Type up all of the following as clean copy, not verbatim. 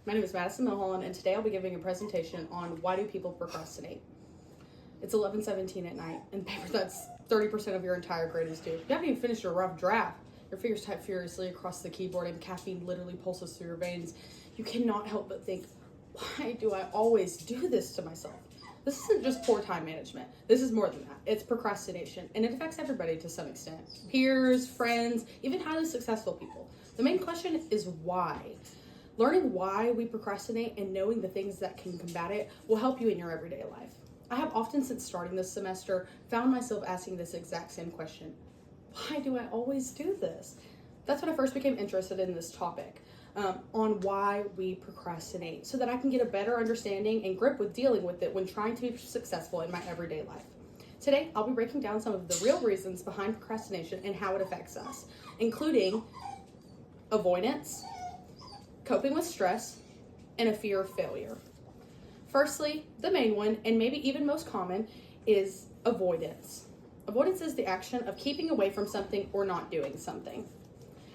My name is Madison Milholland, and today I'll be giving a presentation on why do people procrastinate. It's 11:17 at night, and paper that's 30% of your entire grade is due. You haven't even finished your rough draft. Your fingers type furiously across the keyboard, and caffeine literally pulses through your veins. You cannot help but think, why do I always do this to myself? This isn't just poor time management. This is more than that. It's procrastination, and it affects everybody to some extent. Peers, friends, even highly successful people. The main question is why. Learning why we procrastinate and knowing the things that can combat it will help you in your everyday life. I have often, since starting this semester, found myself asking this exact same question. Why do I always do this? That's when I first became interested in this topic, on why we procrastinate, so that I can get a better understanding and grip with dealing with it when trying to be successful in my everyday life. Today, I'll be breaking down some of the real reasons behind procrastination and how it affects us, including avoidance, coping with stress, and a fear of failure. Firstly, the main one, and maybe even most common, is avoidance. Avoidance is the action of keeping away from something or not doing something.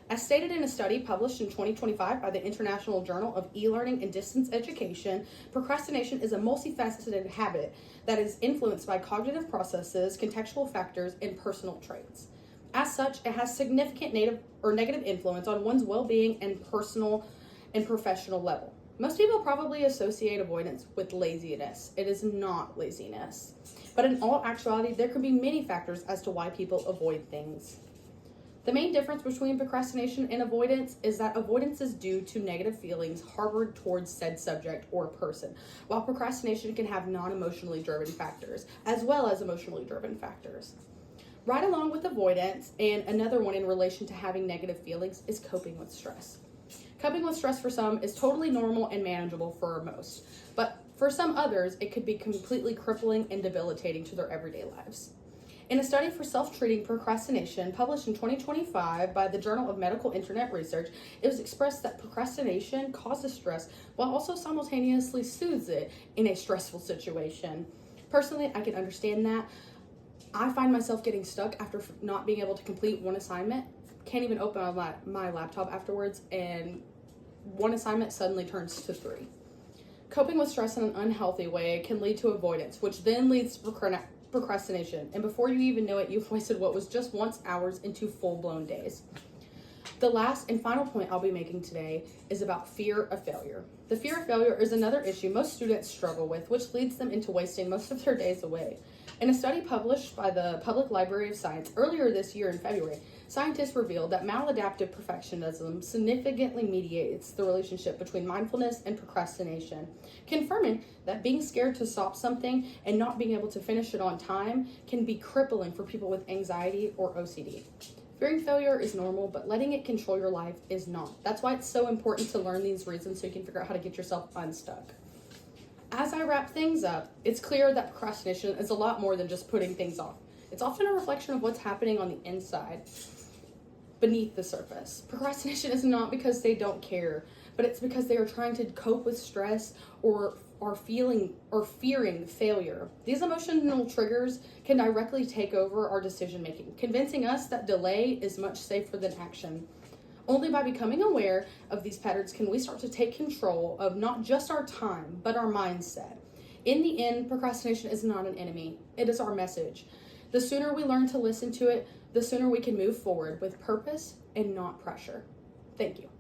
As stated in a study published in 2025 by the International Journal of E-Learning and Distance Education, procrastination is a multifaceted habit that is influenced by cognitive processes, contextual factors, and personal traits. As such, it has significant negative influence on one's well-being and personal and professional level. Most people probably associate avoidance with laziness. It is not laziness. But in all actuality, there can be many factors as to why people avoid things. The main difference between procrastination and avoidance is that avoidance is due to negative feelings harbored towards said subject or person, while procrastination can have non-emotionally driven factors, as well as emotionally driven factors. Right along with avoidance, and another one in relation to having negative feelings, is coping with stress. Coping with stress for some is totally normal and manageable for most, but for some others, it could be completely crippling and debilitating to their everyday lives. In a study for self-treating procrastination published in 2025 by the Journal of Medical Internet Research, it was expressed that procrastination causes stress while also simultaneously soothes it in a stressful situation. Personally, I can understand that. I find myself getting stuck after not being able to complete one assignment. Can't even open my laptop afterwards, and one assignment suddenly turns to 3. Coping with stress in an unhealthy way can lead to avoidance, which then leads to procrastination, and before you even know it, you've wasted what was just once hours into full-blown days. The last and final point I'll be making today is about fear of failure. The fear of failure is another issue most students struggle with, which leads them into wasting most of their days away. In a study published by the Public Library of Science earlier this year in February, scientists revealed that maladaptive perfectionism significantly mediates the relationship between mindfulness and procrastination, confirming that being scared to stop something and not being able to finish it on time can be crippling for people with anxiety or OCD. Fearing failure is normal, but letting it control your life is not. That's why it's so important to learn these reasons so you can figure out how to get yourself unstuck. As I wrap things up, it's clear that procrastination is a lot more than just putting things off. It's often a reflection of what's happening on the inside, beneath the surface. Procrastination is not because they don't care, but it's because they are trying to cope with stress or are feeling or fearing failure. These emotional triggers can directly take over our decision making, convincing us that delay is much safer than action. Only by becoming aware of these patterns can we start to take control of not just our time, but our mindset. In the end, procrastination is not an enemy. It is our message. The sooner we learn to listen to it, the sooner we can move forward with purpose and not pressure. Thank you.